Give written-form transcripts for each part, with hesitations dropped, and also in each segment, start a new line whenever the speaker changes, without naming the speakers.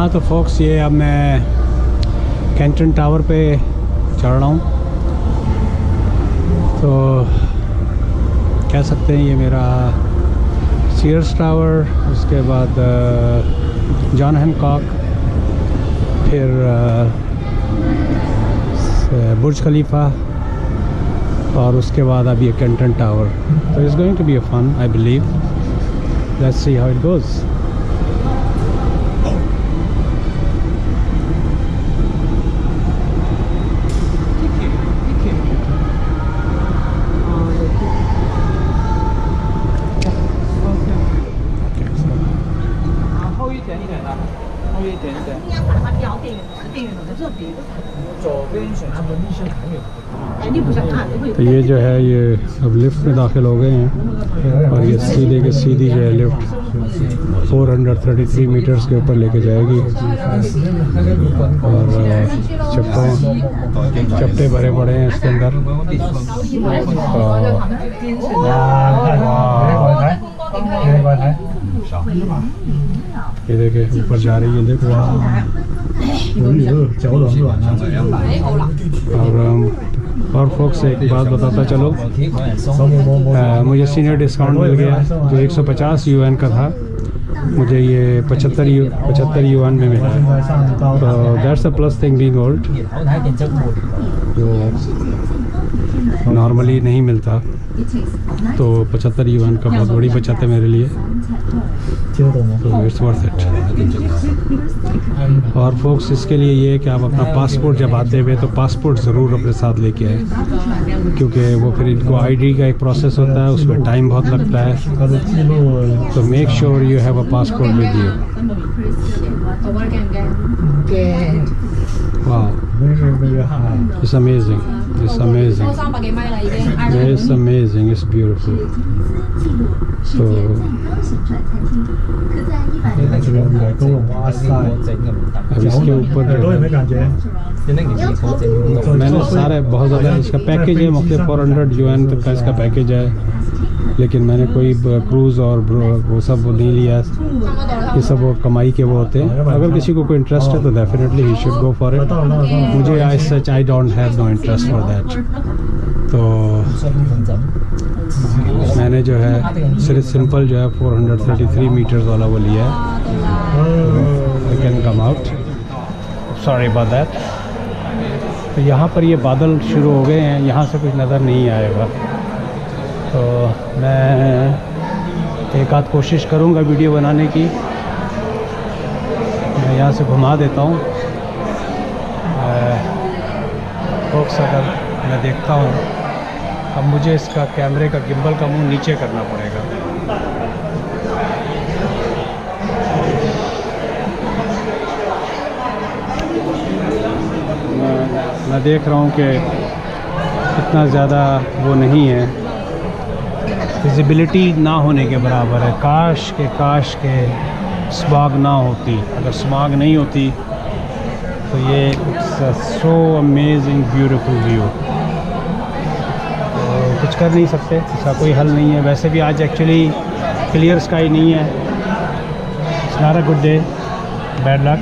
हाँ तो फोक्स ये अब मैं कैंटन टावर पे चढ़ रहा हूँ। तो कह सकते हैं ये मेरा सीयर्स टावर, उसके बाद जॉन हैनकॉक, फिर बुर्ज खलीफा और उसके बाद अब ये कैंटन टावर। तो it's going to be a fun, I believe. Let's see how it goes. तो ये जो है ये अब लिफ्ट में दाखिल हो गए हैं और ये सीधे के सीधी जो है लिफ्ट 433 मीटर्स के ऊपर लेके जाएगी और चप्टे भरे पड़े हैं इसके अंदर। ये देखे ऊपर जा रही है, देखो और फोक्स से एक बात बताता चलो, मुझे सीनियर डिस्काउंट मिल गया जो 150 UN का था, मुझे ये 75 UN में मिला है। तो that's a plus thing being old, जो नॉर्मली नहीं मिलता। तो 75 UN का बहुत बड़ी बचत है मेरे लिए, तो इट्स वर्थ इट। और फोक्स इसके लिए ये है कि आप अपना पासपोर्ट जब आते हुए तो पासपोर्ट ज़रूर अपने साथ लेके आए, क्योंकि वो फिर इनको ID का एक प्रोसेस होता है, उसमें टाइम बहुत लगता है। तो make sure you have a passport with you. वाह, it's amazing, it's amazing, it's amazing, it's beautiful। So अब इसके ऊपर मैंने सारे बहुत ज़्यादा इसका पैकेज है, मुख्तलिफ 400 UN तक का इसका पैकेज है, लेकिन मैंने कोई क्रूज़ और वो सब नहीं लिया। ये सब वो कमाई के वो होते हैं। अगर किसी को कोई इंटरेस्ट है तो definitely he should go for it. मुझे I don't have no interest for that. तो मैंने जो है सिर्फ सिंपल जो है 433 मीटर्स वाला वो लिया है। I can come out, sorry about that. तो यहाँ पर ये बादल शुरू हो गए हैं, यहाँ से कुछ नज़र नहीं आएगा। तो मैं एक आध कोशिश करूँगा वीडियो बनाने की। मैं यहाँ से घुमा देता हूँ फोक्स। अगर मैं देखता हूँ, अब मुझे इसका कैमरे का गिम्बल का मुंह नीचे करना पड़ेगा। मैं देख रहा हूँ कि इतना ज़्यादा वो नहीं है, विजिबिलिटी ना होने के बराबर है। काश के स्मॉग ना होती। अगर स्मॉग नहीं होती तो ये सो अमेजिंग ब्यूटीफुल व्यू। तो कुछ कर नहीं सकते, इसका कोई हल नहीं है। वैसे भी आज एक्चुअली क्लियर स्काई नहीं है। It's not a good day, bad luck.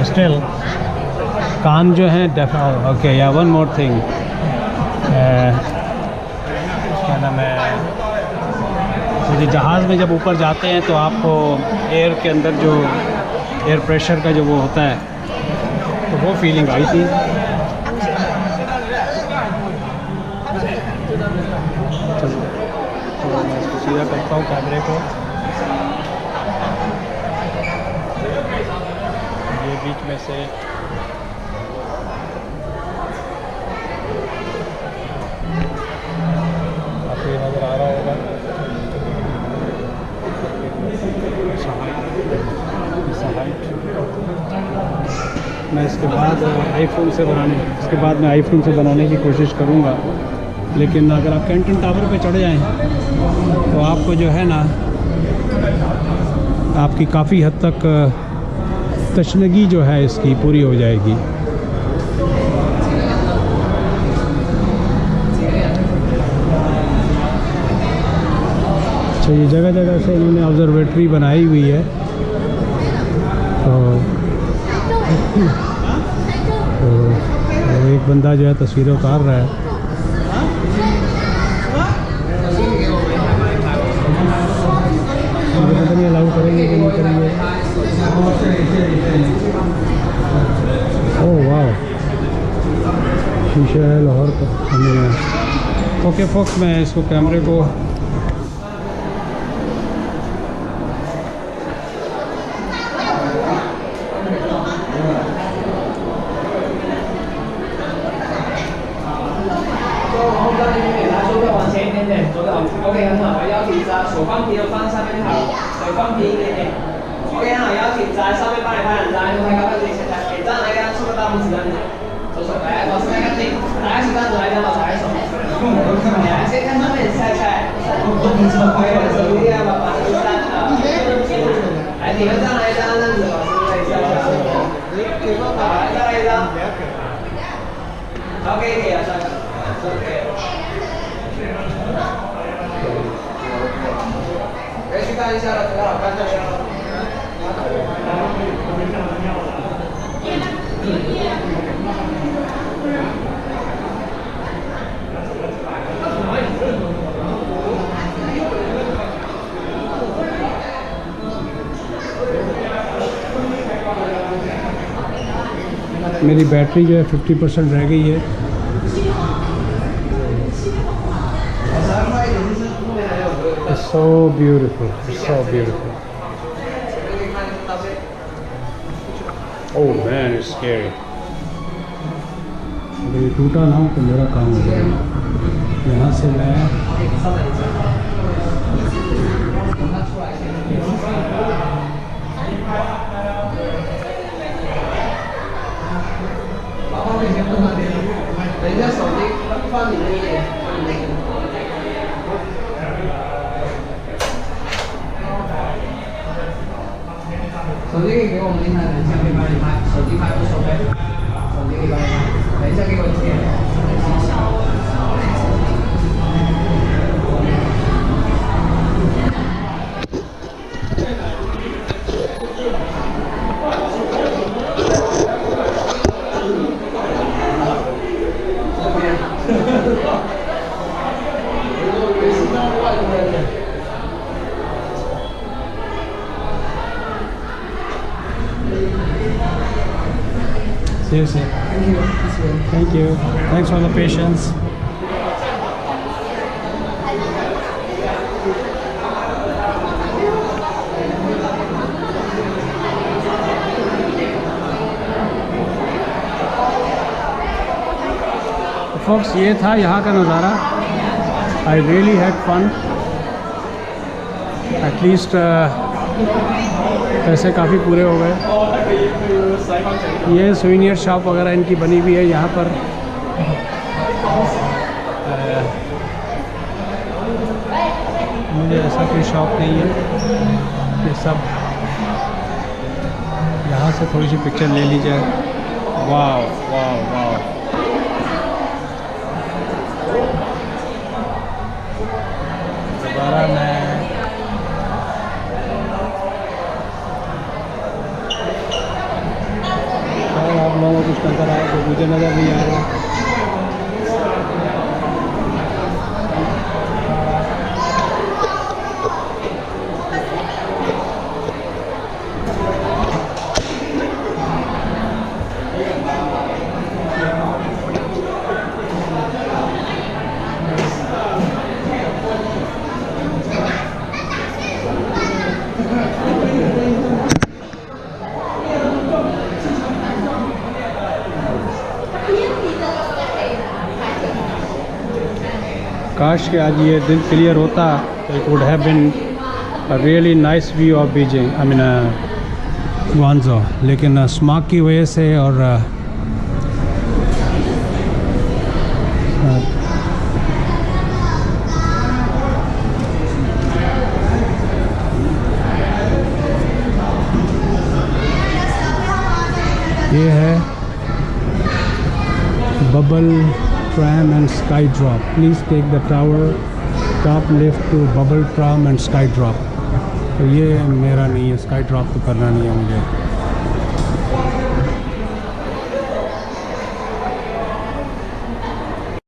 Still कान जो है ओके या वन मोर थिंग, क्या नाम है, मुझे जहाज़ में जब ऊपर जाते हैं तो आपको एयर के अंदर जो एयर प्रेशर का जो वो होता है, तो वो फीलिंग आई थी। तो मैं इसको सीधा करता हूँ कैमरे को। ये बीच में से आपको नज़र आ रहा होगा मैं इसके बाद आईफोन से बनाने की कोशिश करूँगा। लेकिन अगर आप कैंटन टावर पे चढ़ जाएं तो आपको जो है ना, आपकी काफ़ी हद तक तशनगी जो है इसकी पूरी हो जाएगी। अच्छा, ये जगह जगह से इन्होंने ऑब्जर्वेटरी बनाई हुई है तो एक बंदा जो है तस्वीरें उतार रहा है। मुझे पता नहीं अलाउ करेंगे कि नहीं करेंगे। ओह वाह, शीशा है लाहौर का। ओके फोक्स, मैं इसको कैमरे को
OK， 很好，腰挺直，手放平了放上面好，手放平一点点。OK， 好，腰挺直，上面帮你拍两张，用太高，自己先来，给这样来个竖个大拇指这样子，手来，保持那个定，拿起这样子来，两把抬手。来，先看上面晒晒，可以，手一定要把手扇啊，来，你们这样来一张，这样子，保持在一下下。好，来再来一张。OK， 可以了，算了 ，OK。可以去看一下了，挺好看这边了。
मेरी बैटरी जो है 50% रह गई है। It's so beautiful, it's so beautiful. Oh man, it's scary. अगर ये टूटा ना तो मेरा काम हो जाएगा। यहाँ से मैं
手机可以给我们另外人，下面帮你拍，手机拍不收费，手机可以帮你拍，等一下给我贴。
Seriously.
Thank you.
Thank you. Thanks for the patience. Folks, ये था यहाँ का नज़ारा। I really had fun. At least पैसे काफ़ी पूरे हो गए। ये सुवेनियर शॉप वगैरह इनकी बनी हुई है यहाँ पर। मुझे ऐसा कोई शौक नहीं है, ये सब यहाँ से थोड़ी सी पिक्चर ले ली जाए। वाह वाह वाह, दोबारा मैं आप लोगों को कुछ नज़र आए तो मुझे नज़र नहीं आ रहा। काश कि आज ये दिन क्लियर होता तो it would have been a really nice view of Beijing, I mean Guangzhou. लेकिन स्मॉग की वजह से और ये है bubble tram and sky drop. Please take the tower top lift to bubble tram and sky drop. तो ये मेरा नहीं है, स्काई ड्रॉप तो करना नहीं है मुझे।